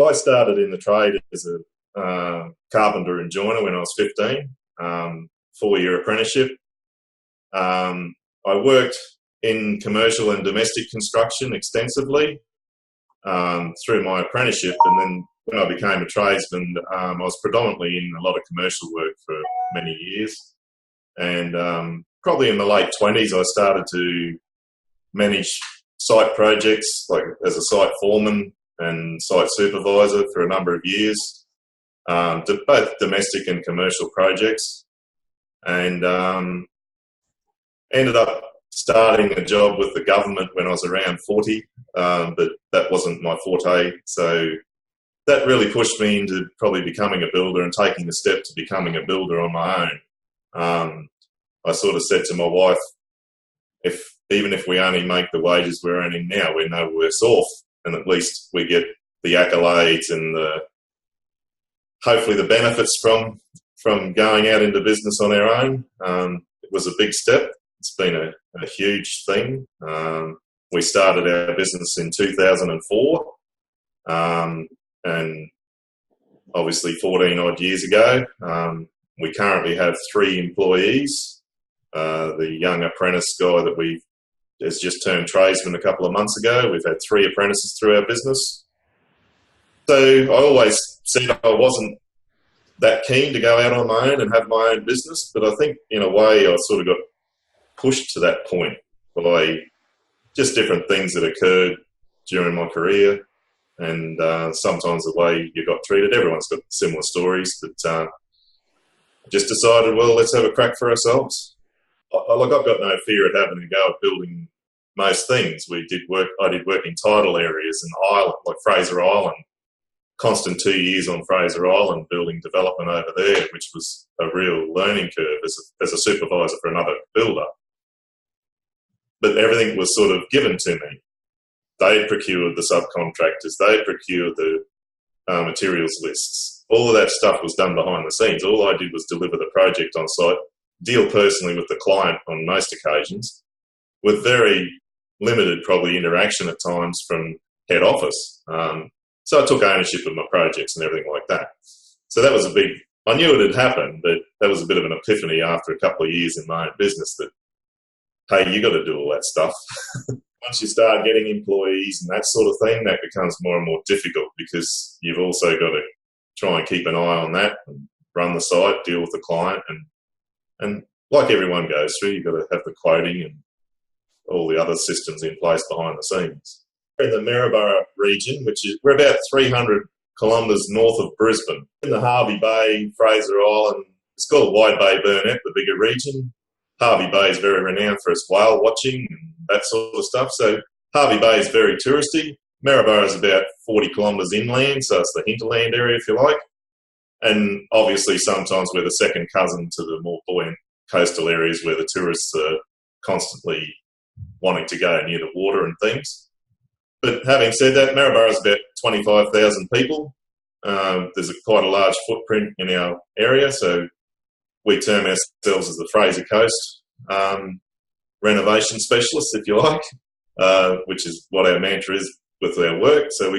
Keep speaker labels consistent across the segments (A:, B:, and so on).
A: Well, I started in the trade as a carpenter and joiner when I was 15, 4-year apprenticeship. I worked in commercial and domestic construction extensively through my apprenticeship, and then when I became a tradesman, I was predominantly in a lot of commercial work for many years. And probably in the late 20s, I started to manage site projects, like as a site foreman and site supervisor for a number of years, both domestic and commercial projects, and ended up starting a job with the government when I was around 40, but that wasn't my forte. So that really pushed me into probably becoming a builder and taking the step to becoming a builder on my own. I sort of said to my wife, even if we only make the wages we're earning now, we're no worse off, and at least we get the accolades and hopefully the benefits from going out into business on our own. It was a big step. It's been a huge thing. We started our business in 2004, and obviously 14 odd years ago. We currently have 3 employees. The young apprentice guy that has just turned tradesman a couple of months ago. We've had 3 apprentices through our business. So I always said I wasn't that keen to go out on my own and have my own business, but I think in a way I sort of got pushed to that point by just different things that occurred during my career, and sometimes the way you got treated. Everyone's got similar stories, but just decided, well, let's have a crack for ourselves. I've got no fear of having to go at building most things. I did work in tidal areas and island, like Fraser Island. Constant 2 years on Fraser Island building development over there, which was a real learning curve as a supervisor for another builder. But everything was sort of given to me. They procured the subcontractors. They procured the materials lists. All of that stuff was done behind the scenes. All I did was deliver the project on site, deal personally with the client on most occasions, with very limited probably interaction at times from head office. So I took ownership of my projects and everything like that. So that was I knew it had happened, but that was a bit of an epiphany after a couple of years in my own business that, hey, you got to do all that stuff. Once you start getting employees and that sort of thing, that becomes more and more difficult because you've also got to try and keep an eye on that and run the site, deal with the client, and like everyone goes through, you've got to have the quoting and all the other systems in place behind the scenes. We're in the Maryborough region, we're about 300 kilometres north of Brisbane. In the Harvey Bay, Fraser Island, it's called Wide Bay Burnett, the bigger region. Harvey Bay is very renowned for its whale watching and that sort of stuff. So Harvey Bay is very touristy. Maryborough is about 40 kilometres inland, so it's the hinterland area, if you like. And obviously sometimes we're the second cousin to the more buoyant coastal areas where the tourists are constantly wanting to go near the water and things. But having said that, Maryborough is about 25,000 people. There's quite a large footprint in our area, so we term ourselves as the Fraser Coast renovation specialists, if you like, which is what our mantra is with our work. So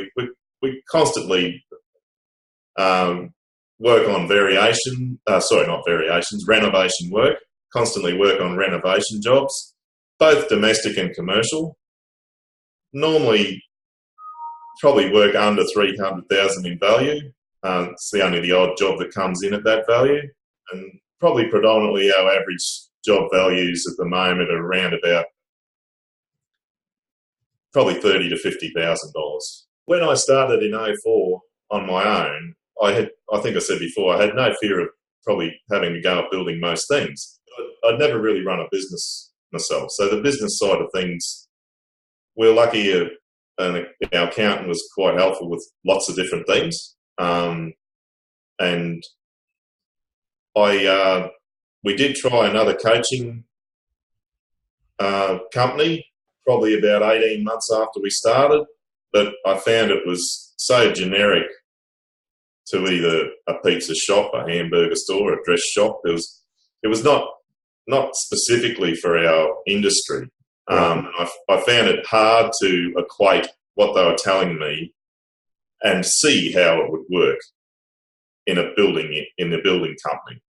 A: we constantly work on renovation work, constantly work on renovation jobs, both domestic and commercial. Normally, probably work under 300,000 in value. It's only the odd job that comes in at that value, and probably predominantly our average job values at the moment are around about probably $30,000 to $50,000. When I started in 2004 on my own, I think I said before, I had no fear of probably having to go up building most things. I'd never really run a business myself, so the business side of things, we're lucky our accountant was quite helpful with lots of different things. And we did try another coaching company probably about 18 months after we started, but I found it was so generic to either a pizza shop, a hamburger store, a dress shop. It was not specifically for our industry. I found it hard to equate what they were telling me and see how it would work in a building company.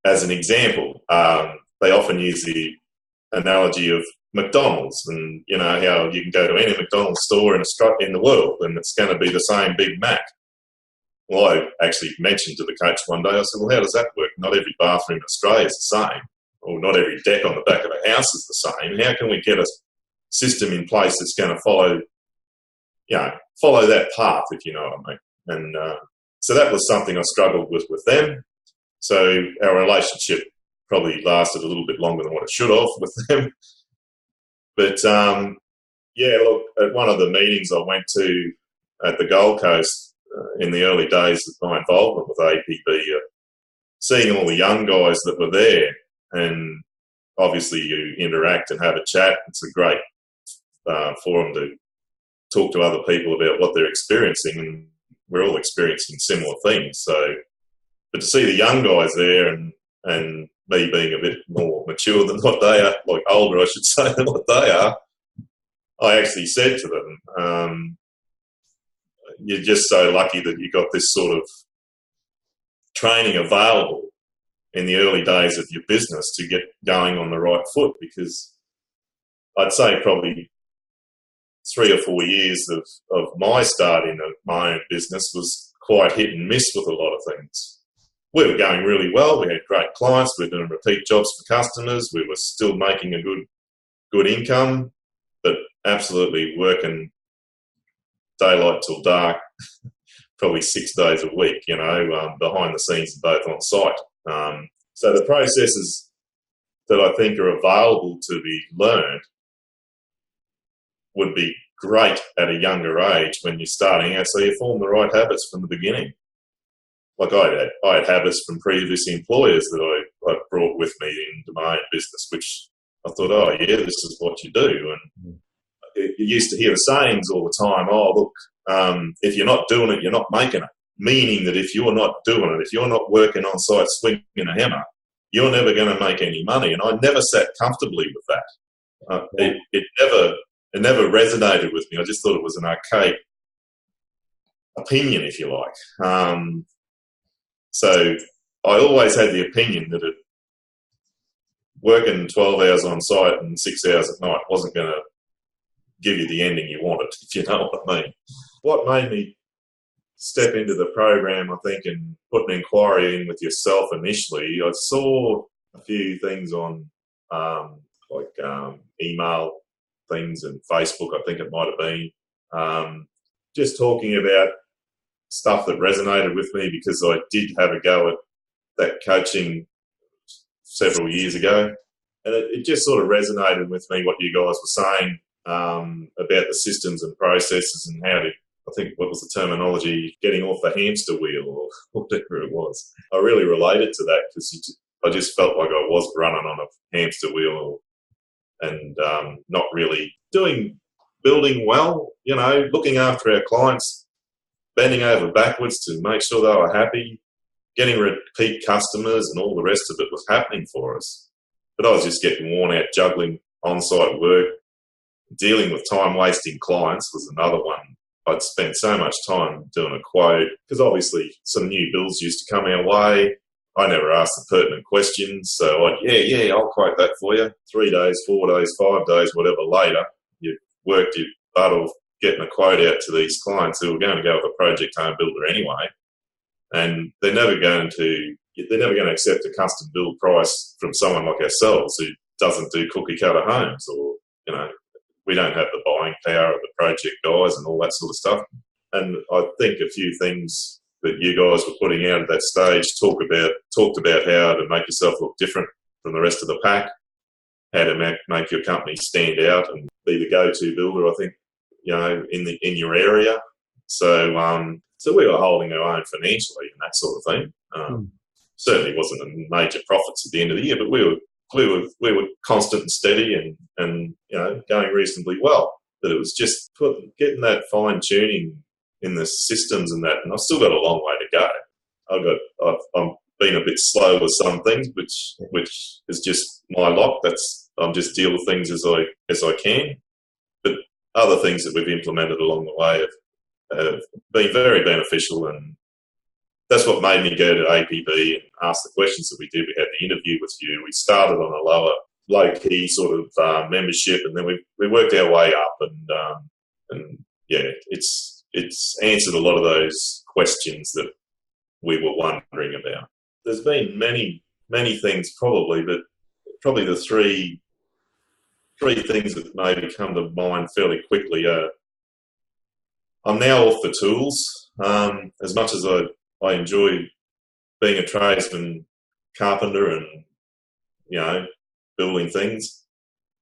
A: As an example, they often use the analogy of McDonald's, and you know how you can go to any McDonald's store in the world and it's going to be the same Big Mac. Well, I actually mentioned to the coach one day, I said, well, how does that work? Not every bathroom in Australia is the same, or not every deck on the back of a house is the same. How can we get a system in place that's going to follow that path, if you know what I mean? And so that was something I struggled with them. So our relationship probably lasted a little bit longer than what it should have with them. But look, at one of the meetings I went to at the Gold Coast in the early days of my involvement with APB, seeing all the young guys that were there, and obviously you interact and have a chat. It's a great forum to talk to other people about what they're experiencing, and we're all experiencing similar things. So, but to see the young guys there and me being a bit more mature than what they are, like older, I should say, than what they are, I actually said to them, you're just so lucky that you got this sort of training available in the early days of your business to get going on the right foot, because I'd say probably 3 or 4 years of my starting of my own business was quite hit and miss with a lot of things. We were going really well. We had great clients. We were doing repeat jobs for customers. We were still making a good income, but absolutely working daylight till dark, probably 6 days a week, behind the scenes and both on site. So the processes that I think are available to be learned would be great at a younger age when you're starting out, so you form the right habits from the beginning. Like I had habits from previous employers that I brought with me into my own business, which I thought, oh yeah, this is what you do. And you used to hear the sayings all the time, oh look, if you're not doing it, you're not making it. Meaning that if you're not doing it, if you're not working on site swinging a hammer, you're never going to make any money. And I never sat comfortably with that. It never resonated with me. I just thought it was an archaic opinion, if you like. So I always had the opinion that working 12 hours on site and 6 hours at night wasn't going to give you the ending you wanted, if you know what I mean. What made me step into the program, I think, and put an inquiry in with yourself initially, I saw a few things on email things and Facebook, I think it might have been, just talking about stuff that resonated with me, because I did have a go at that coaching several years ago, and it just sort of resonated with me what you guys were saying about the systems and processes and how to, I think, what was the terminology, getting off the hamster wheel or whatever it was. I really related to that because I just felt like I was running on a hamster wheel and not really building well, looking after our clients, bending over backwards to make sure they were happy, getting repeat customers, and all the rest of it was happening for us. But I was just getting worn out juggling on-site work. Dealing with time-wasting clients was another one. I'd spent so much time doing a quote because obviously some new bills used to come our way. I never asked the pertinent questions, so I'll quote that for you. 3 days, 4 days, 5 days, whatever later, you've worked your butt off getting a quote out to these clients who are going to go with a project home builder anyway, and they're never going to accept a custom build price from someone like ourselves who doesn't do cookie cutter homes, or we don't have the buying power of the project guys and all that sort of stuff. And I think a few things that you guys were putting out at that stage talked about how to make yourself look different from the rest of the pack, how to make your company stand out and be the go-to builder, I think, in your area. So we were holding our own financially and that sort of thing. Certainly wasn't a major profits at the end of the year, but we were constant and steady and going reasonably well. But it was just getting that fine tuning in the systems and that, and I've still got a long way to go. I'm being a bit slow with some things, which is just my lot. I'm just deal with things as I can. But other things that we've implemented along the way have been very beneficial, and that's what made me go to APB and ask the questions that we did. We had the interview with you. We started on a low-key sort of membership, and then we worked our way up, and yeah, it's answered a lot of those questions that we were wondering about. There's been many things probably, but probably the three things that maybe come to mind fairly quickly are, I'm now off the tools. As much as I enjoy being a tradesman, carpenter, and building things,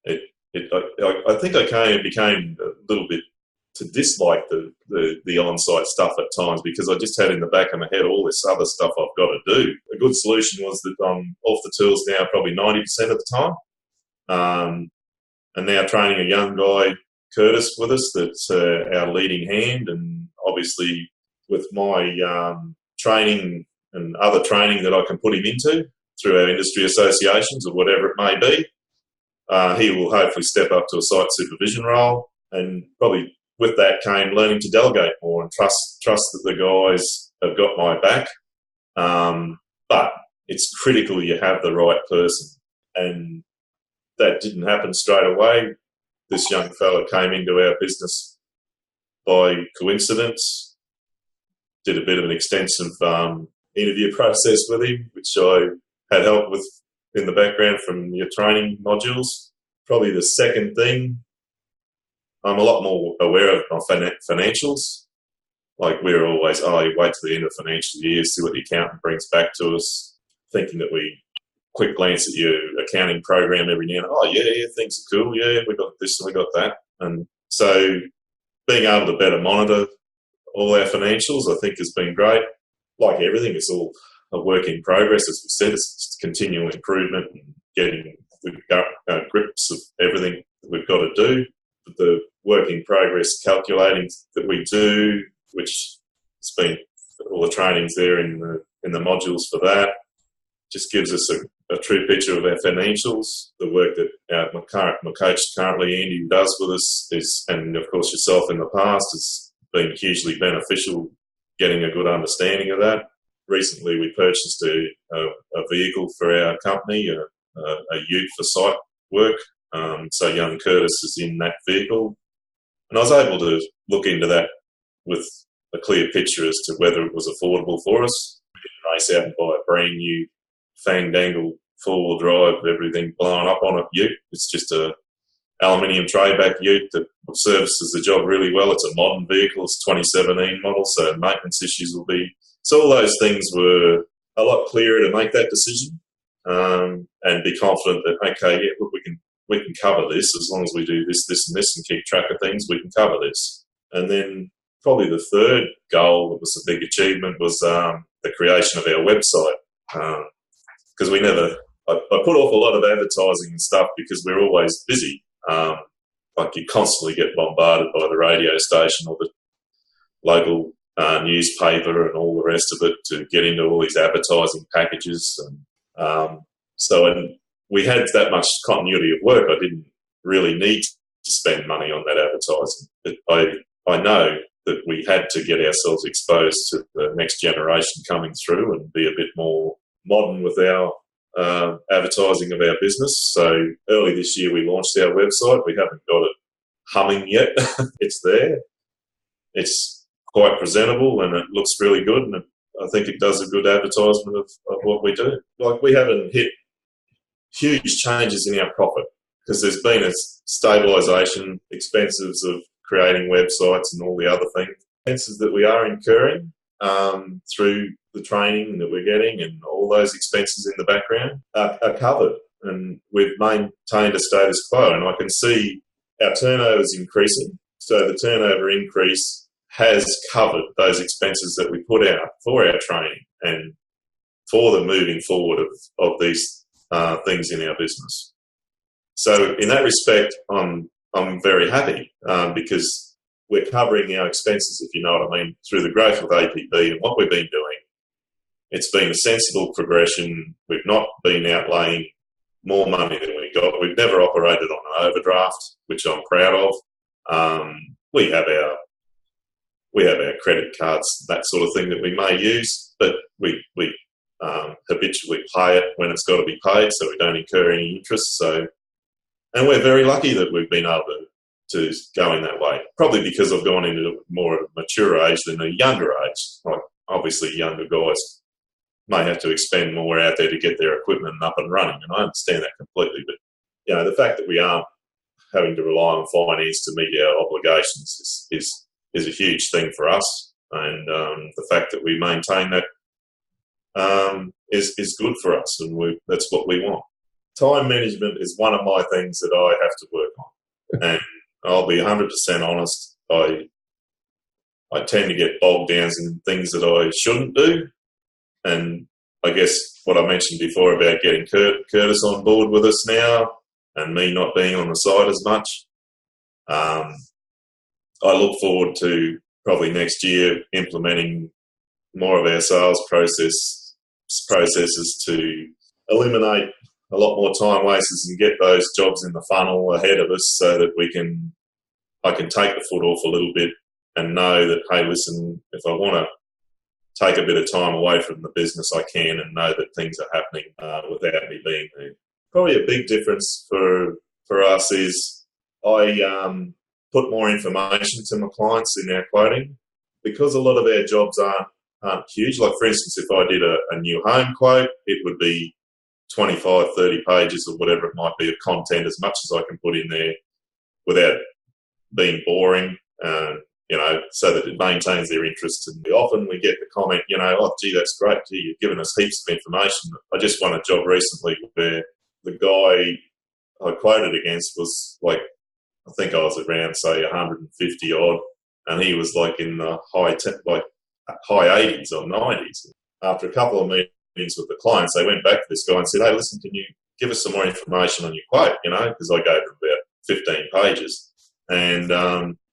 A: I think I became a little bit to dislike the on-site stuff at times, because I just had in the back of my head all this other stuff I've got to do. A good solution was that I'm off the tools now probably 90% of the time, and now training a young guy, Curtis, with us, that's our leading hand, and obviously with my training and other training that I can put him into through our industry associations or whatever it may be, he will hopefully step up to a site supervision role, and probably with that came learning to delegate more and trust that the guys have got my back. But it's critical you have the right person, and that didn't happen straight away. This young fella came into our business by coincidence, did a bit of an extensive interview process with him, which I had help with in the background from your training modules. Probably the second thing, I'm a lot more aware of my financials. Like, we're always, you wait till the end of the financial year, see what the accountant brings back to us, thinking that we quick glance at your accounting program every now and then. Yeah, things are cool. Yeah, we got this and we got that. And so being able to better monitor all our financials, I think, has been great. Like everything, it's all a work in progress. As we said, it's just continual improvement and getting grips of everything that we've got to do. But the work in progress calculating that we do, which has been all the trainings there in the modules for that, just gives us a true picture of our financials. The work that my coach currently, Andy, does with us is, and of course yourself in the past, has been hugely beneficial, getting a good understanding of that. Recently we purchased a vehicle for our company, a ute for site work. So young Curtis is in that vehicle. And I was able to look into that with a clear picture as to whether it was affordable for us. We didn't race out and buy a brand new fang-dangle four-wheel drive, everything blown up on a ute. It's just a aluminium tray-back ute that services the job really well. It's a modern vehicle. It's 2017 model, so maintenance issues will be... So all those things were a lot clearer to make that decision, and be confident that, okay, yeah, look, we can cover this as long as we do this, this and this and keep track of things, we can cover this. And then probably the third goal that was a big achievement was the creation of our website. Because I put off a lot of advertising and stuff because we're always busy. Like, you constantly get bombarded by the radio station or the local newspaper and all the rest of it to get into all these advertising packages. And we had that much continuity of work. I didn't really need to spend money on that advertising. I know that we had to get ourselves exposed to the next generation coming through and be a bit more modern with our advertising of our business. So early this year we launched our website. We haven't got it humming yet. It's there. It's quite presentable and it looks really good, and I think it does a good advertisement of what we do. Like, we haven't hit huge changes in our profit because there's been a stabilisation, expenses of creating websites and all the other things. Expenses that we are incurring through the training that we're getting and all those expenses in the background are covered, and we've maintained a status quo. And I can see our turnover is increasing, so the turnover increase has covered those expenses that we put out for our training and for the moving forward of these things in our business. So in that respect, I'm very happy because we're covering our expenses, if you know what I mean, through the growth of APB and what we've been doing. It's been a sensible progression. We've not been outlaying more money than we got. We've never operated on an overdraft, which I'm proud of. We have our credit cards, that sort of thing that we may use, but we habitually pay it when it's got to be paid, so we don't incur any interest. So, and we're very lucky that we've been able to go in that way. Probably because I've gone into more of a mature age than a younger age. Like obviously, younger guys may have to expend more out there to get their equipment up and running, and I understand that completely. But you know, the fact that we aren't having to rely on finance to meet our obligations is a huge thing for us, and the fact that we maintain that is good for us, and that's what we want. Time management is one of my things that I have to work on, and I'll be 100% honest. I tend to get bogged down in things that I shouldn't do, and I guess what I mentioned before about getting Curtis on board with us now, and me not being on the side as much. I look forward to probably next year implementing more of our sales processes to eliminate a lot more time wasters and get those jobs in the funnel ahead of us, so that I can take the foot off a little bit and know that, hey, listen, if I want to take a bit of time away from the business, I can, and know that things are happening without me being there. Probably a big difference for us is I put more information to my clients in our quoting, because a lot of our jobs aren't huge. Like, for instance, if I did a new home quote, it would be 25, 30 pages or whatever it might be of content, as much as I can put in there without being boring, so that it maintains their interest. And often we get the comment, oh, gee, that's great. Gee, you've given us heaps of information. I just won a job recently where the guy I quoted against was like, I think I was around, say, 150 odd, and he was like in the high 80s or 90s. After a couple of meetings with the clients, they went back to this guy and said, hey, listen, can you give us some more information on your quote? Because I gave them about 15 pages. And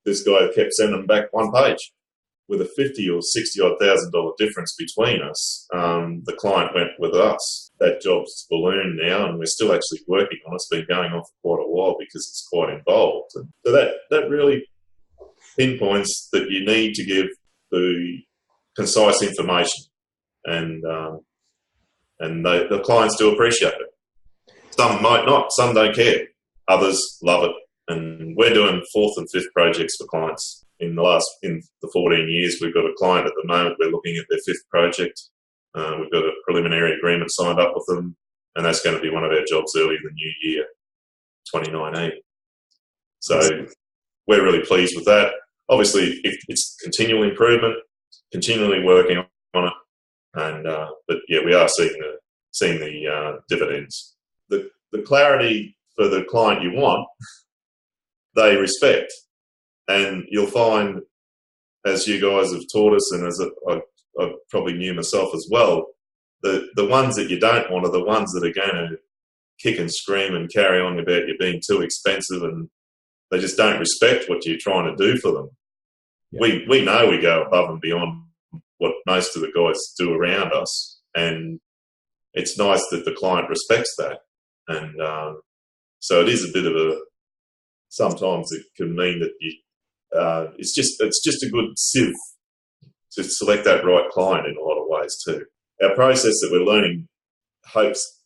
A: this guy kept sending them back one page. With a $50,000 or $60,000 difference between us, the client went with us. That job's ballooned now, and we're still actually working on it. It's been going on for quite a while because it's quite involved. And so that really pinpoints that you need to give the concise information, and the clients do appreciate it. Some might not, some don't care. Others love it. And we're doing 4th and 5th projects for clients. In the 14 years, we've got a client at the moment, we're looking at their 5th project. We've got a preliminary agreement signed up with them, and that's going to be one of our jobs early in the new year, 2019. So we're really pleased with that. Obviously, it's continual improvement, continually working on it, and but yeah, we are seeing the dividends. The clarity for the client you want, they respect. And you'll find, as you guys have taught us, and as I probably knew myself as well, the ones that you don't want are the ones that are going to kick and scream and carry on about you being too expensive, and they just don't respect what you're trying to do for them. Yeah. We know we go above and beyond what most of the guys do around us, and it's nice that the client respects that. And so it is a bit of sometimes it can mean that it's just a good sieve to select that right client in a lot of ways too. Our process that we're learning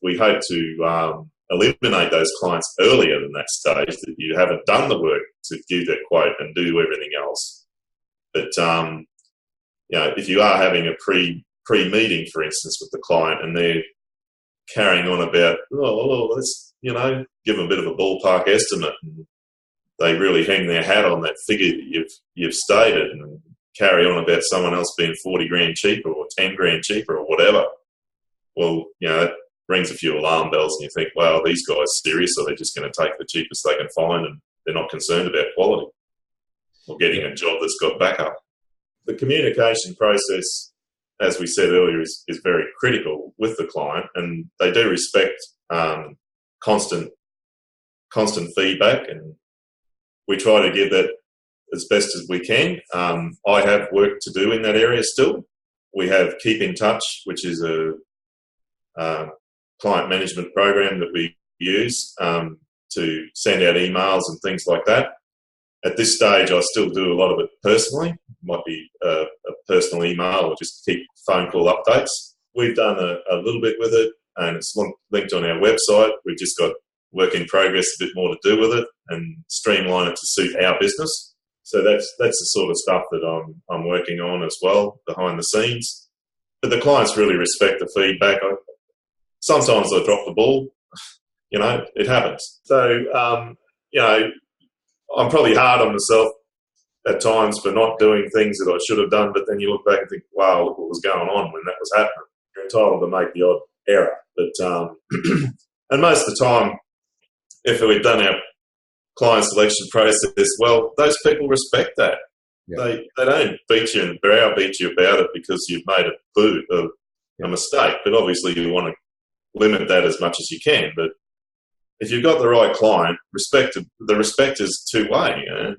A: we hope to eliminate those clients earlier than that stage, that you haven't done the work to give that quote and do everything else. But if you are having a pre-meeting, for instance, with the client, and they're carrying on about, let's give them a bit of a ballpark estimate, and they really hang their hat on that figure that you've stated, and carry on about someone else being 40 grand cheaper or 10 grand cheaper or whatever. Well, it rings a few alarm bells, and you think, wow, these guys are serious, or they're just going to take the cheapest they can find, and they're not concerned about quality or getting a job that's got backup. The communication process, as we said earlier, is very critical with the client, and they do respect constant feedback, and we try to give that as best as we can. I have work to do in that area still. We have Keep in Touch, which is a client management program that we use to send out emails and things like that. At this stage, I still do a lot of it personally. Might be a personal email or just keep phone call updates. We've done a little bit with it, and it's linked on our website. We've just got work in progress, a bit more to do with it, and streamline it to suit our business. So that's the sort of stuff that I'm working on as well behind the scenes. But the clients really respect the feedback. Sometimes I drop the ball. It happens. So I'm probably hard on myself at times for not doing things that I should have done. But then you look back and think, wow, look what was going on when that was happening. You're entitled to make the odd error, but and most of the time, if we've done our client selection process well, those people respect that. Yeah. They don't beat you and browbeat you about it because you've made a mistake. But obviously, you want to limit that as much as you can. But if you've got the right client, the respect is two-way, and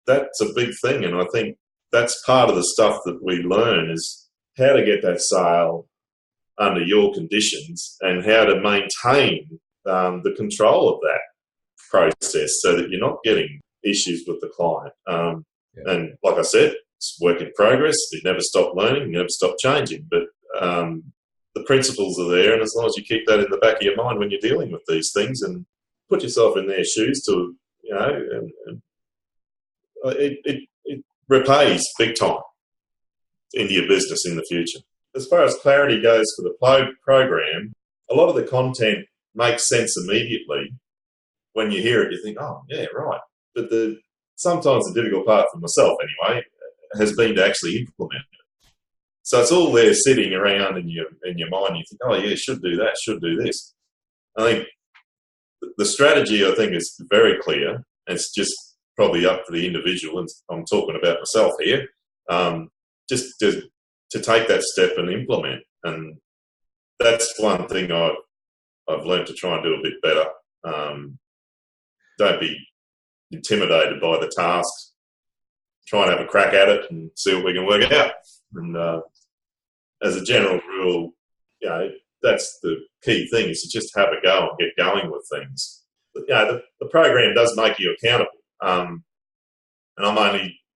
A: that's a big thing. And I think that's part of the stuff that we learn is how to get that sale under your conditions and how to maintain the control of that process so that you're not getting issues with the client. And like I said, it's work in progress. You never stop learning, you never stop changing. But the principles are there, and as long as you keep that in the back of your mind when you're dealing with these things and put yourself in their shoes to, it repays big time into your business in the future. As far as clarity goes for the program, a lot of the content makes sense immediately. When you hear it, you think, oh, yeah, right. But sometimes the difficult part for myself, anyway, has been to actually implement it. So it's all there sitting around in your mind. You think, oh, yeah, should do that, should do this. I think the strategy, I think, is very clear. It's just probably up to the individual, and I'm talking about myself here, just to take that step and implement. And that's one thing I've learned to try and do a bit better. Don't be intimidated by the task. Try and have a crack at it and see what we can work out. And as a general rule, that's the key thing, is to just have a go and get going with things. But, the program does make you accountable. And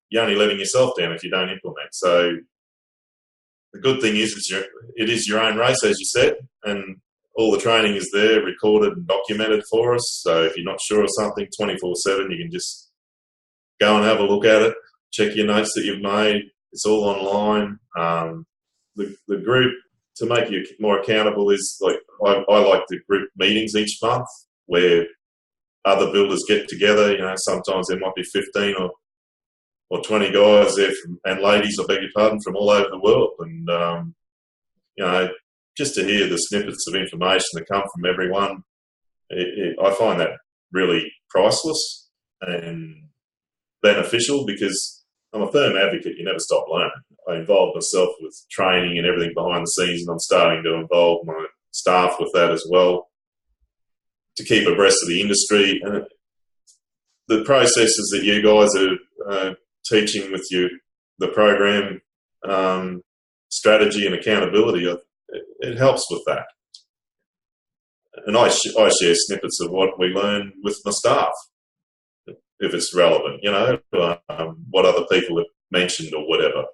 A: you're only letting yourself down if you don't implement. So the good thing is it is your own race, as you said, and all the training is there, recorded and documented for us. So if you're not sure of something 24/7, you can just go and have a look at it, check your notes that you've made. It's all online. The group, to make you more accountable, is like I like the group meetings each month where other builders get together. Sometimes there might be 15 or 20 guys there and ladies, I beg your pardon, from all over the world. And, just to hear the snippets of information that come from everyone, I find that really priceless and beneficial, because I'm a firm advocate. You never stop learning. I involve myself with training and everything behind the scenes, and I'm starting to involve my staff with that as well to keep abreast of the industry. And the processes that you guys are teaching with the program, strategy and accountability, it helps with that. And I share snippets of what we learn with my staff, if it's relevant, what other people have mentioned or whatever.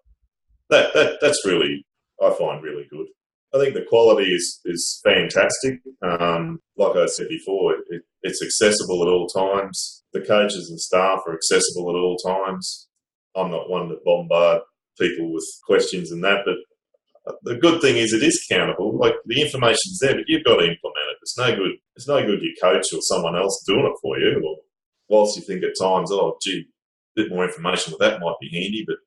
A: That's really, I find, really good. I think the quality is fantastic. Like I said before, it's accessible at all times. The coaches and staff are accessible at all times. I'm not one to bombard people with questions and that, but the good thing is it is countable. Like, the information's there, but you've got to implement it. It's no good your coach or someone else doing it for you. Or whilst you think at times, oh, gee, a bit more information with that might be handy, but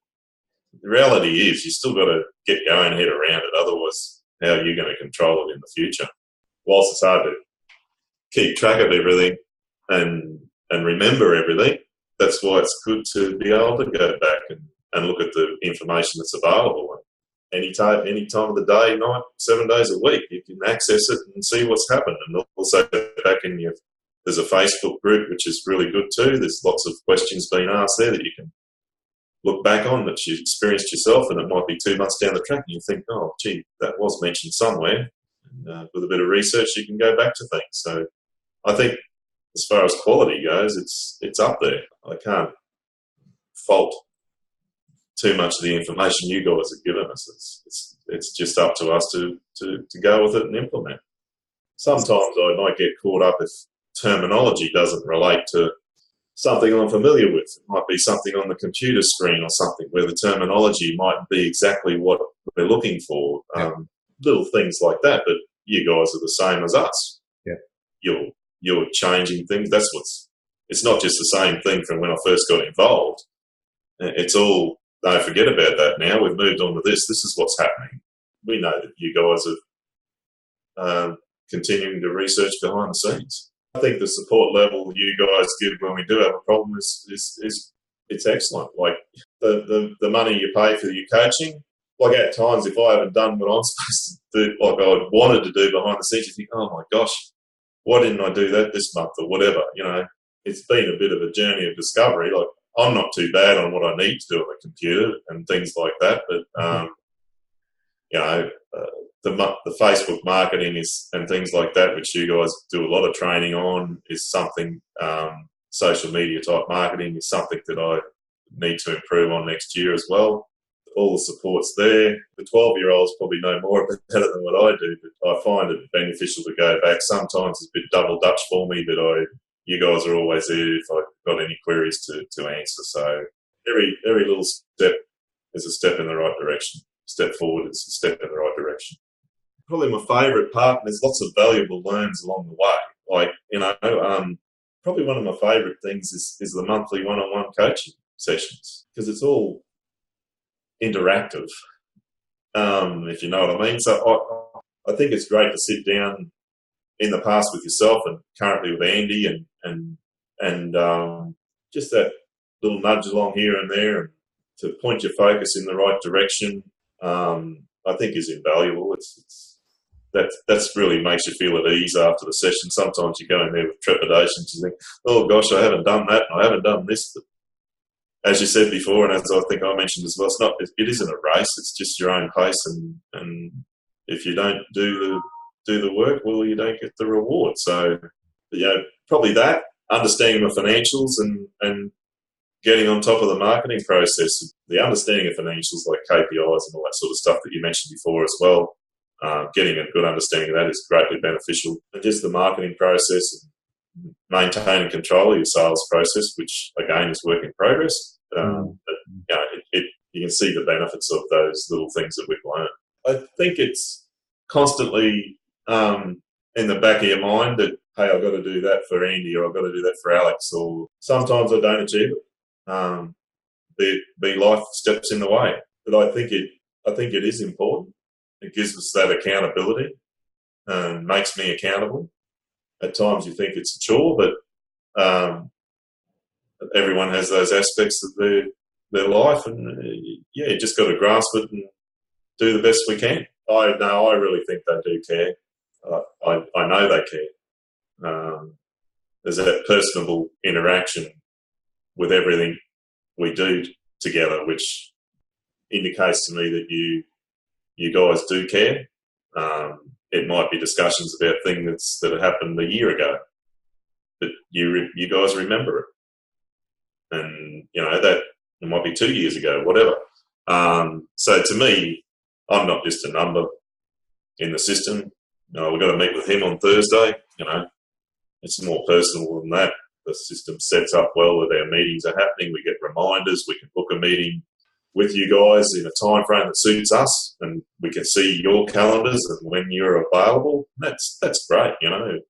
A: the reality is you still got to get your own head around it. Otherwise, how are you going to control it in the future? Whilst it's hard to keep track of everything and remember everything, that's why it's good to be able to go back and look at the information that's available. Any time of the day, night, 7 days a week, you can access it and see what's happened. And also back in there's a Facebook group, which is really good too. There's lots of questions being asked there that you can look back on that you experienced yourself, and it might be 2 months down the track and you think, oh, gee, that was mentioned somewhere. And with a bit of research, you can go back to things. So I think as far as quality goes, it's up there. I can't fault too much of the information you guys have given us. It's just up to us to go with it and implement. Sometimes I might get caught up if terminology doesn't relate to something I'm familiar with. It might be something on the computer screen or something where the terminology might be exactly what we're looking for. Little things like that, but you guys are the same as us. Yeah. You're changing things. It's not just the same thing from when I first got involved. It's all, don't forget about that now. We've moved on to this. This is what's happening. We know that you guys are continuing to research behind the scenes. I think the support level you guys give when we do have a problem is it's excellent. Like the money you pay for your coaching, like at times if I haven't done what I'm supposed to do, like I wanted to do behind the scenes, you think, oh my gosh, why didn't I do that this month or whatever? You know, it's been a bit of a journey of discovery. Like I'm not too bad on what I need to do on the computer and things like that, but you know, the Facebook marketing and things like that, which you guys do a lot of training on, is something. Social media type marketing is something that I need to improve on next year as well. All the support's there. The 12-year-olds probably know more better than what I do, but I find it beneficial to go back. Sometimes it's a bit double Dutch for me, but you guys are always there if I've got any queries to answer. So every little step is a step in the right direction. Step forward is a step in the right direction. Probably my favourite part, and there's lots of valuable learns along the way. Like, you know, probably one of my favourite things is the monthly one-on-one coaching sessions, because it's all interactive, if you know what I mean. So I think it's great to sit down in the past with yourself and currently with Andy and just that little nudge along here and there and to point your focus in the right direction, I think is invaluable. That's really makes you feel at ease after the session. Sometimes you go in there with trepidation. You think, oh gosh, I haven't done that and I haven't done this. But as you said before, and as I think I mentioned as well, it isn't a race. It's just your own pace, and if you don't do the work, well, you don't get the reward. So, you know, probably that understanding the financials and getting on top of the marketing process, the understanding of financials like KPIs and all that sort of stuff that you mentioned before as well. Getting a good understanding of that is greatly beneficial. And just the marketing process, maintain and control your sales process, which again is work in progress. But, you know, you can see the benefits of those little things that we've learned. I think it's constantly in the back of your mind that, hey, I've got to do that for Andy, or I've got to do that for Alex, or sometimes I don't achieve it. Be life steps in the way. But I think it is important. It gives us that accountability and makes me accountable. At times you think it's a chore, but everyone has those aspects of their life, and you just got to grasp it and do the best we can. I really think they do care. I know they care. There's that personable interaction with everything we do together, which indicates to me that you guys do care. It might be discussions about things that happened a year ago, but you guys remember it. And, you know, that it might be 2 years ago, whatever. So to me, I'm not just a number in the system. You know, we've got to meet with him on Thursday. You know, it's more personal than that. The system sets up well that our meetings are happening. We get reminders. We can book a meeting with you guys in a time frame that suits us, and we can see your calendars and when you're available. That's great. You know,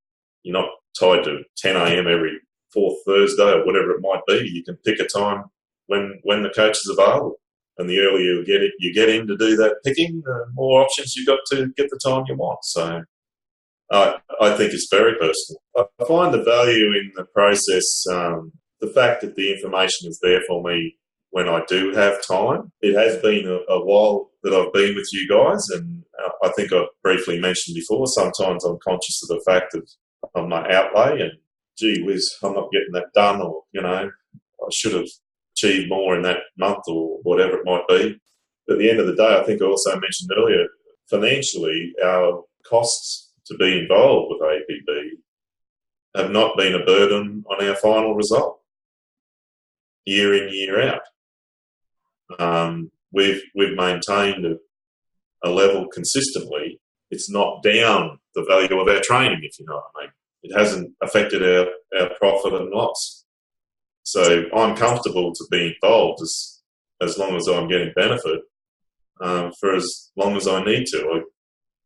A: you're not tied to 10 a.m. every fourth Thursday or whatever it might be. You can pick a time when the coach is available, and the earlier you get in to do that picking, the more options you've got to get the time you want. So I think it's very personal. I find the value in the process, the fact that the information is there for me when I do have time. It has been a while that I've been with you guys, and I think I've briefly mentioned before, sometimes I'm conscious of the fact of my outlay and, gee whiz, I'm not getting that done, or, you know, I should have achieved more in that month or whatever it might be. But at the end of the day, I think I also mentioned earlier, financially, our costs to be involved with APB have not been a burden on our final result, year in, year out. We've maintained a level consistently. It's not down the value of our training, if you know what I mean. It hasn't affected our profit and loss. So I'm comfortable to be involved as long as I'm getting benefit for as long as I need to.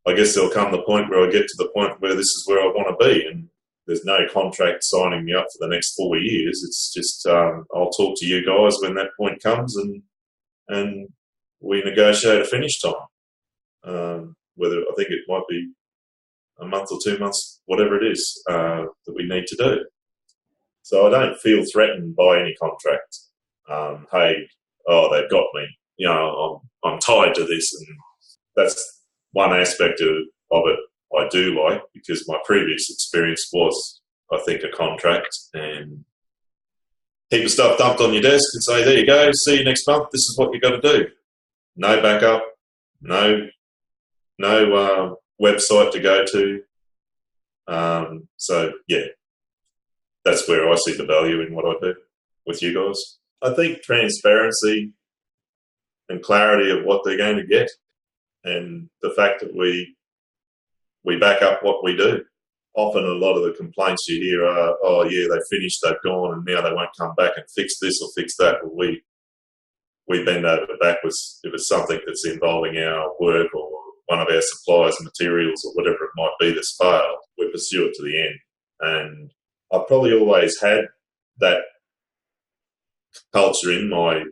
A: I guess there'll come the point where I get to the point where this is where I want to be, and there's no contract signing me up for the next 4 years. It's just I'll talk to you guys when that point comes, and we negotiate a finish time. Whether I think it might be a month or 2 months, whatever it is that we need to do. So I don't feel threatened by any contract. Hey, they've got me. You know, I'm tied to this, and that's one aspect of it I do like, because my previous experience was, I think, a contract, and keep the stuff dumped on your desk and say, there you go, see you next month, this is what you got to do. No backup, no website to go to. So, yeah, that's where I see the value in what I do with you guys. I think transparency and clarity of what they're going to get, and the fact that we back up what we do. Often a lot of the complaints you hear are, oh yeah, they finished, they've gone, and now they won't come back and fix this or fix that. Well, we bend over backwards if it's something that's involving our work or one of our suppliers' materials or whatever it might be that's failed. We pursue it to the end. And I've probably always had that culture in my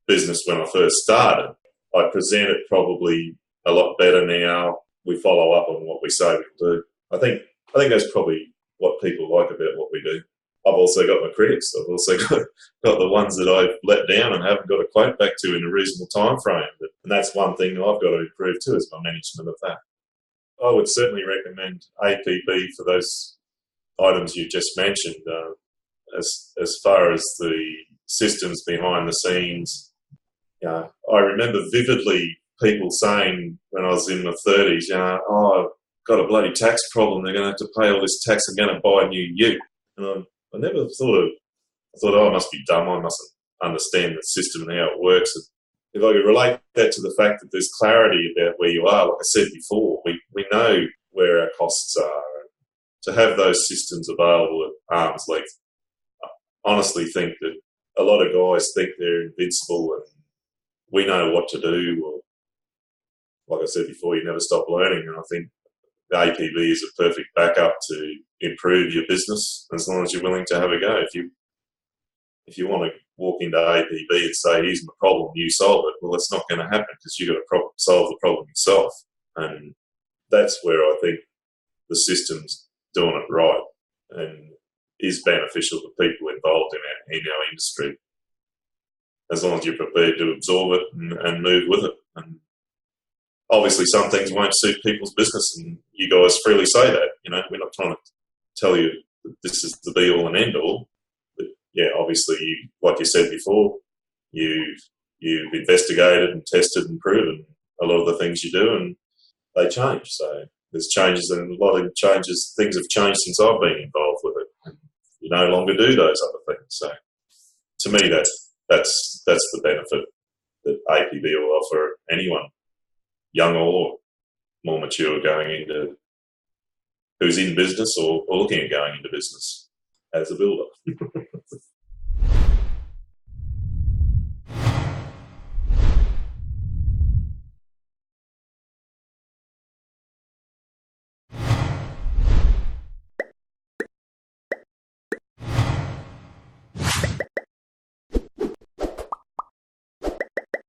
A: business when I first started. I present it probably a lot better now. We follow up on what we say we'll do. I think that's probably what people like about what we do. I've also got my critics. I've also got the ones that I've let down and haven't got a quote back to in a reasonable time frame. And that's one thing I've got to improve too, is my management of that. I would certainly recommend APB for those items you just mentioned. As far as the systems behind the scenes, I remember vividly people saying when I was in my 30s, I've got a bloody tax problem. They're going to have to pay all this tax. I'm going to buy a new ute. And I never thought I must be dumb. I mustn't understand the system and how it works. And if I could relate that to the fact that there's clarity about where you are, like I said before, we know where our costs are. To have those systems available at arm's length, I honestly think that a lot of guys think they're invincible and we know what to do. Or, like I said before, you never stop learning. And I think the APB is a perfect backup to improve your business as long as you're willing to have a go. If you want to walk into APB and say, here's my problem, you solve it, well, that's not going to happen because you've got to solve the problem yourself. And that's where I think the system's doing it right and is beneficial to people involved in our industry, as long as you're prepared to absorb it and move with it. And obviously some things won't suit people's business, and you guys freely say that. We're not trying to tell you that this is the be-all and end-all. But, yeah, obviously, like you said before, you've investigated and tested and proven a lot of the things you do, and they change. So there's changes, and a lot of changes. Things have changed since I've been involved with it. And you no longer do those other things. So to me, that's the benefit that APB will offer anyone, young or more mature, who's in business or looking at going into business as a builder.